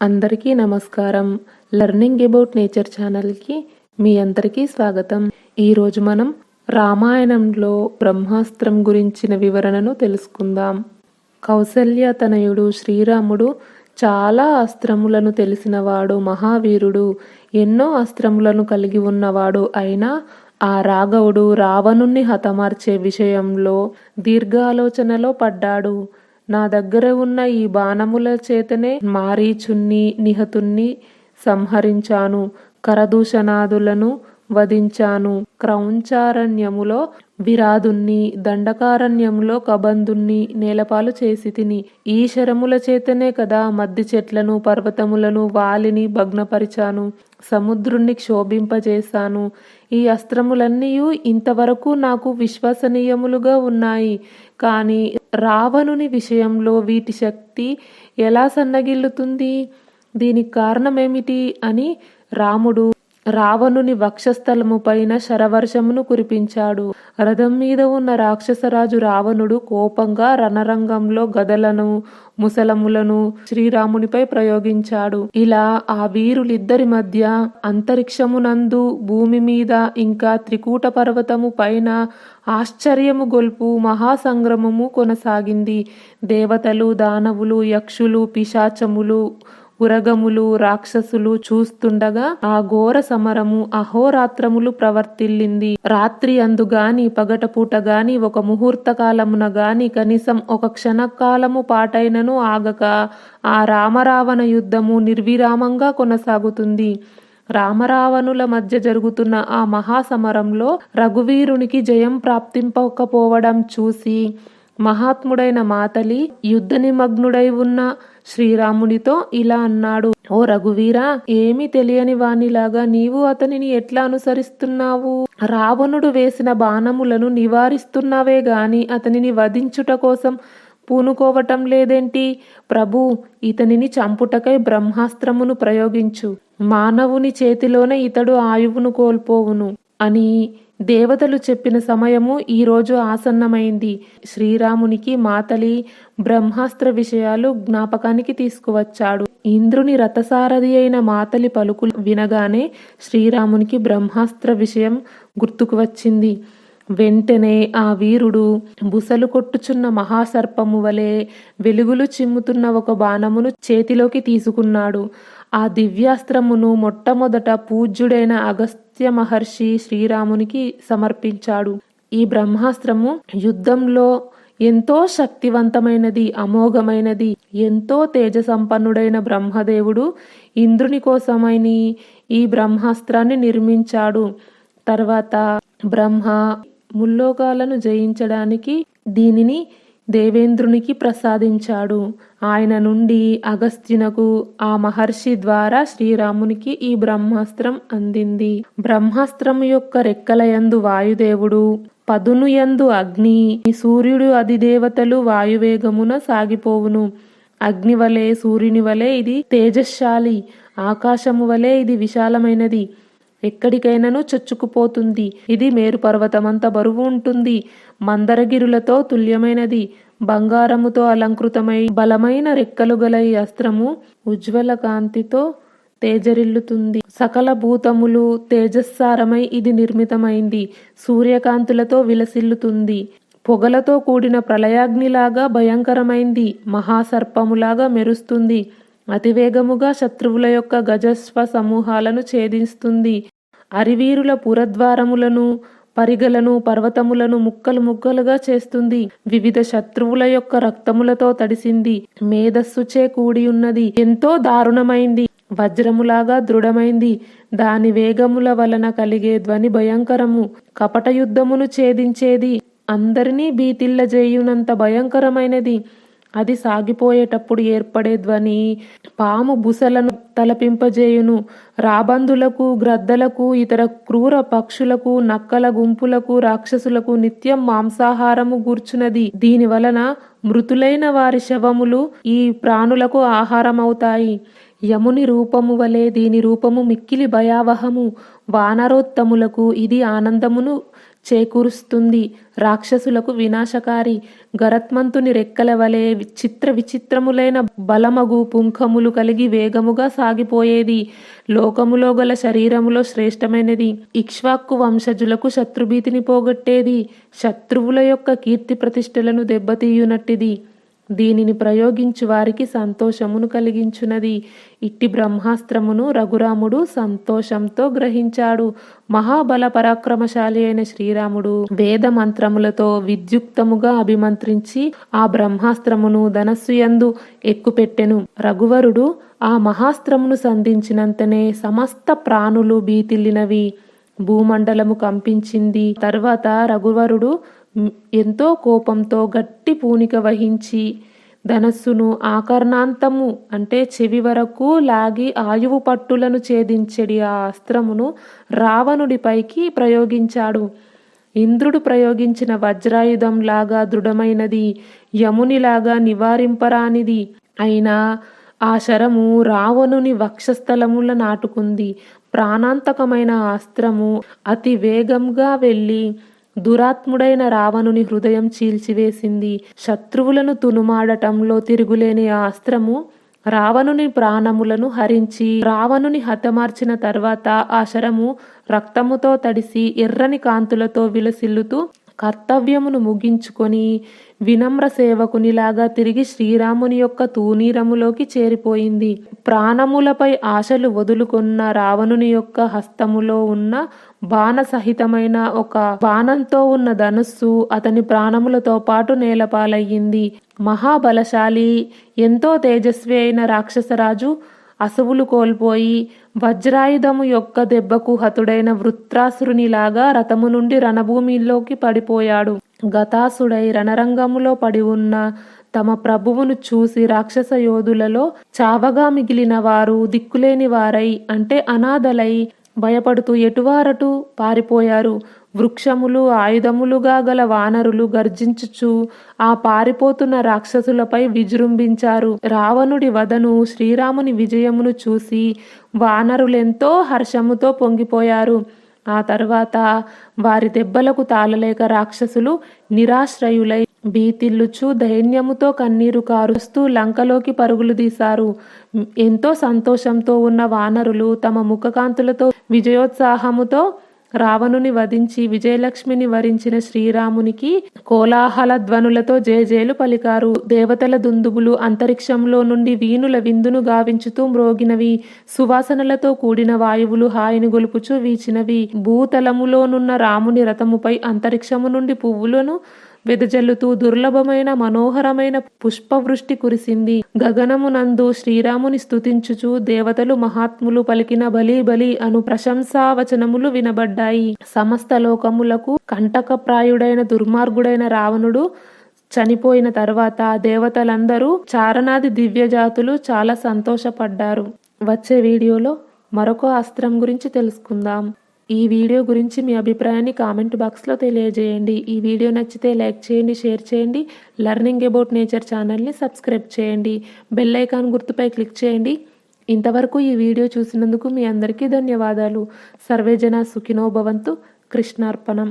అందరికీ నమస్కారం. Learning about nature ఛానల్కి మీ అందరికీ స్వాగతం. ఈరోజు మనం రామాయణంలో బ్రహ్మాస్త్రం గురించిన వివరణను తెలుసుకుందాం. కౌసల్య తనయుడు శ్రీరాముడు చాలా అస్త్రములను తెలిసినవాడు, మహావీరుడు, ఎన్నో అస్త్రములను కలిగి ఉన్నవాడు. అయినా ఆ రాఘవుడు రావణుణ్ణి హతమార్చే విషయంలో దీర్ఘాలోచనలో పడ్డాడు. నా దగ్గర ఉన్న ఈ బాణముల చేతనే మారీచుణ్ణి, నిహతుణ్ణి సంహరించాను, కరదూషణాదులను వధించాను, క్రౌంచారణ్యములో విరాధుణ్ణి, దండకారణ్యములో కబంధుణ్ణి నేలపాలు చేసి తిని, ఈ శరముల చేతనే కదా మద్ది చెట్లను, పర్వతములను, వాలిని భగ్నపరిచాను, సముద్రుణ్ణి క్షోభింపజేశాను. ఈ అస్త్రములన్నీయు ఇంతవరకు నాకు విశ్వసనీయములుగా ఉన్నాయి. కానీ రావణుని విషయంలో వీటి శక్తి ఎలా సన్నగిల్లుతుంది? దీనికి కారణమేమిటి అని రాముడు రావణుని వక్షస్థలము పైన శరవర్షమును కురిపించాడు. రథం మీద ఉన్న రాక్షసరాజు రావణుడు కోపంగా రణరంగంలో గదలను, ముసలములను శ్రీరామునిపై ప్రయోగించాడు. ఇలా ఆ వీరులిద్దరి మధ్య అంతరిక్షమునందు, భూమి మీద, ఇంకా త్రికూట పర్వతము పైన ఆశ్చర్యము గొల్పు మహాసంగ్రమము కొనసాగింది. దేవతలు, దానవులు, యక్షులు, పిశాచములు, ఉరగములు, రాక్షసులు చూస్తుండగా ఆ ఘోర సమరము అహోరాత్రములు ప్రవర్తిల్లింది. రాత్రి అందుగాని పగటపూట గాని ఒక ముహూర్త కాలమున గాని కనీసం ఒక క్షణకాలము పాటైనను ఆగక ఆ రామరావణ యుద్ధము నిర్విరామంగా కొనసాగుతుంది. రామరావణుల మధ్య జరుగుతున్న ఆ మహాసమరంలో రఘువీరునికి జయం ప్రాప్తింపకపోవడం చూసి మహాత్ముడైన మాతలి యుద్ధ నిమగ్నుడై ఉన్న శ్రీరామునితో ఇలా అన్నాడు: ఓ రఘువీరా, ఏమీ తెలియని వానిలాగా నీవు అతనిని ఎట్లా అనుసరిస్తున్నావు? రావణుడు వేసిన బాణములను నివారిస్తున్నావే గాని అతనిని వధించుట కోసం పూనుకోవటం లేదేంటి? ప్రభు, ఇతనిని చంపుటకై బ్రహ్మాస్త్రమును ప్రయోగించు. మానవుని చేతిలోనే ఇతడు ఆయువును కోల్పోవును అని దేవతలు చెప్పిన సమయము ఈరోజు ఆసన్నమైంది. శ్రీరామునికి మాతలి బ్రహ్మాస్త్ర విషయాలు జ్ఞాపకానికి తీసుకువచ్చాడు. ఇంద్రుని రథసారథి అయిన మాతలి పలుకులు వినగానే శ్రీరామునికి బ్రహ్మాస్త్ర విషయం గుర్తుకు వచ్చింది. వెంటనే ఆ వీరుడు బుసలు కొట్టుచున్న మహాసర్పము వలె వెలుగులు చిమ్ముతున్న ఒక బాణమును చేతిలోకి తీసుకున్నాడు. ఆ దివ్యాస్త్రమును మొట్టమొదట పూజ్యుడైన అగస్త్య మహర్షి శ్రీరామునికి సమర్పించాడు. ఈ బ్రహ్మాస్త్రము యుద్ధంలో ఎంతో శక్తివంతమైనది, అమోఘమైనది. ఎంతో తేజసంపన్నుడైన బ్రహ్మదేవుడు ఇంద్రుని కోసమని ఈ బ్రహ్మాస్త్రాన్ని నిర్మించాడు. తర్వాత బ్రహ్మ ముల్లోకాలను జయించడానికి దీనిని దేవేంద్రునికి ప్రసాదించాడు. ఆయన నుండి అగస్త్యునకు ఆ మహర్షి ద్వారా శ్రీరామునికి ఈ బ్రహ్మాస్త్రం అందింది. బ్రహ్మాస్త్రము యొక్క రెక్కలయందు వాయుదేవుడు, పదును యందు అగ్ని, సూర్యుడు అధిదేవతలు వాయువేగమున సాగిపోవును. అగ్ని వలె, సూర్యుని వలె ఇది తేజశాలి, ఆకాశము వలె ఇది విశాలమైనది, ఎక్కడికైనాను చొచ్చుకుపోతుంది. ఇది మేరు పర్వతమంత బరువు ఉంటుంది. మందరగిరులతో తుల్యమైనది. బంగారముతో అలంకృతమై బలమైన రెక్కలు గల ఈ అస్త్రము ఉజ్వల కాంతితో తేజరిల్లుతుంది. సకల భూతములు తేజస్సారమై ఇది నిర్మితమైంది. సూర్యకాంతులతో విలసిల్లుతుంది. పొగలతో కూడిన ప్రళయాగ్నిలాగా భయంకరమైంది. మహాసర్పములాగా మెరుస్తుంది. అతివేగముగా శత్రువుల యొక్క గజస్వ సమూహాలను ఛేదిస్తుంది. అరివీరుల పురద్వారములను, పరిగలను, పర్వతములను ముక్కలు ముక్కలుగా చేస్తుంది. వివిధ శత్రువుల యొక్క రక్తములతో తడిసింది. మేధస్సుచే కూడి ఉన్నది. ఎంతో దారుణమైంది. వజ్రములాగా దృఢమైంది. దాని వేగముల వలన కలిగే ధ్వని భయంకరము. కపట యుద్ధమును ఛేదించేది. అందరినీ భీతిల్లజేయునంత భయంకరమైనది. అది సాగిపోయేటప్పుడు ఏర్పడే ధ్వని పాము బుసలను తలపింపజేయును. రాబందులకు, గ్రద్దలకు, ఇతర క్రూర పక్షులకు, నక్కల గుంపులకు, రాక్షసులకు నిత్యం మాంసాహారము గూర్చున్నది. దీని వలన మృతులైన వారి శవములు ఈ ప్రాణులకు ఆహారమవుతాయి. యముని రూపము వలె దీని రూపము మిక్కిలి భయావహము. వానరోత్తములకు ఇది ఆనందమును చేకూరుస్తుంది. రాక్షసులకు వినాశకారి. గరత్మంతుని రెక్కల వలె విచిత్రములైన బలమగు పుంఖములు కలిగి వేగముగా సాగిపోయేది. లోకములో గల శరీరములో శ్రేష్టమైనది. ఇక్ష్వాకు వంశజులకు శత్రుభీతిని పోగొట్టేది. శత్రువుల యొక్క కీర్తి ప్రతిష్టలను దెబ్బతీయునట్టిది. దీనిని ప్రయోగించు వారికి సంతోషమును కలిగించున్నది. ఇట్టి బ్రహ్మాస్త్రమును రఘురాముడు సంతోషంతో గ్రహించాడు. మహాబల పరాక్రమశాలి అయిన శ్రీరాముడు వేద మంత్రములతో విద్యుక్తముగా అభిమంత్రించి ఆ బ్రహ్మాస్త్రమును ధనస్సు యందు ఎక్కుపెట్టెను. రఘువరుడు ఆ మహాస్త్రమును సంధించినంతనే సమస్త ప్రాణులు భీతిల్లినవి. భూమండలము కంపించింది. తరువాత రఘువరుడు ఎంతో కోపంతో గట్టి పూనిక వహించి ధనస్సును ఆకర్ణాంతము అంటే చెవి వరకు లాగి ఆయువు పట్టులను ఛేదించెడి ఆ అస్త్రమును రావణుడిపైకి ప్రయోగించాడు. ఇంద్రుడు ప్రయోగించిన వజ్రాయుధం లాగా దృఢమైనది, యమునిలాగా నివారింపరానిది అయినా ఆ శరము రావణుని వక్షస్థలముల నాటుకుంది. ప్రాణాంతకమైన అస్త్రము అతి వేగంగా వెళ్ళి దురాత్ముడైన రావణుని హృదయం చీల్చివేసింది. శత్రువులను తునుమాడటంలో తిరుగులేని ఆ అస్త్రము రావణుని ప్రాణములను హరించి రావణుని హతమార్చిన తర్వాత ఆ శరము రక్తముతో తడిసి ఎర్రని కాంతులతో విలసిల్లుతూ కర్తవ్యమును ముగించుకొని వినమ్ర సేవకునిలాగా తిరిగి శ్రీరాముని యొక్క తూనీరములోకి చేరిపోయింది. ప్రాణములపై ఆశలు వదులుకున్న రావణుని యొక్క హస్తములో ఉన్న బాణ సహితమైన ఒక బాణంతో ఉన్న ధనుస్సు అతని ప్రాణములతో పాటు నేలపాలయ్యింది. మహాబలశాలి ఎంతో తేజస్వి అయిన రాక్షసరాజు అసువులు కోల్పోయి వజ్రాయుధము యొక్క దెబ్బకు హతుడైన వృత్రాసురునిలాగా రథము నుండి రణభూమిలోకి పడిపోయాడు. గతాసుడై రణరంగములో పడి ఉన్న తమ ప్రభువును చూసి రాక్షస యోధులలో చావగా మిగిలిన వారు దిక్కులేని వారై అంటే అనాథలై భయపడుతూ ఎటువారటు పారిపోయారు. వృక్షములు ఆయుధములుగా గల వానరులు గర్జించుచు ఆ పారిపోతున్న రాక్షసులపై విజృంభించారు. రావణుడి వదను శ్రీరాముని విజయమును చూసి వానరులెంతో హర్షముతో పొంగిపోయారు. ఆ తర్వాత వారి దెబ్బలకు తాళలేక రాక్షసులు నిరాశ్రయులై భీతిల్లుచు దైన్యముతో కన్నీరు కారుస్తూ లంకలోకి పరుగులు తీశారు. ఎంతో సంతోషంతో ఉన్న వానరులు తమ ముఖకాంతులతో విజయోత్సాహముతో రావణుని వధించి విజయలక్ష్మిని వరించిన శ్రీరామునికి కోలాహల ధ్వనులతో జయజేలు పలికారు. దేవతల దుందుబులు అంతరిక్షంలో నుండి వీణుల విందును గావించుతూ మ్రోగినవి. సువాసనలతో కూడిన వాయువులు హాయిని గొలుపుచూ వీచినవి. భూతలములోనున్న రాముని రథముపై అంతరిక్షము నుండి పువ్వులను వెదజల్లుతూ దుర్లభమైన మనోహరమైన పుష్పవృష్టి కురిసింది. గగనమునందు శ్రీరాముని స్తుతించుచు దేవతలు మహాత్ములు పలికిన బలి బలి అను ప్రశంసావచనములు వినబడ్డాయి. సమస్త లోకములకు కంటకప్రాయుడైన దుర్మార్గుడైన రావణుడు చనిపోయిన తర్వాత దేవతలందరూ చారణాది దివ్యజాతులు చాలా సంతోషపడ్డారు. వచ్చే వీడియోలో మరొక అస్త్రం గురించి తెలుసుకుందాం. ఈ వీడియో గురించి మీ అభిప్రాయాన్ని కామెంట్ బాక్స్లో తెలియజేయండి. ఈ వీడియో నచ్చితే లైక్ చేయండి, షేర్ చేయండి. లెర్నింగ్ అబౌట్ నేచర్ ఛానల్ని సబ్స్క్రైబ్ చేయండి. బెల్ ఐకాన్ గుర్తుపై క్లిక్ చేయండి. ఇంతవరకు ఈ వీడియో చూసినందుకు మీ అందరికీ ధన్యవాదాలు. సర్వే జన సుఖినో భవంతు. కృష్ణార్పణం.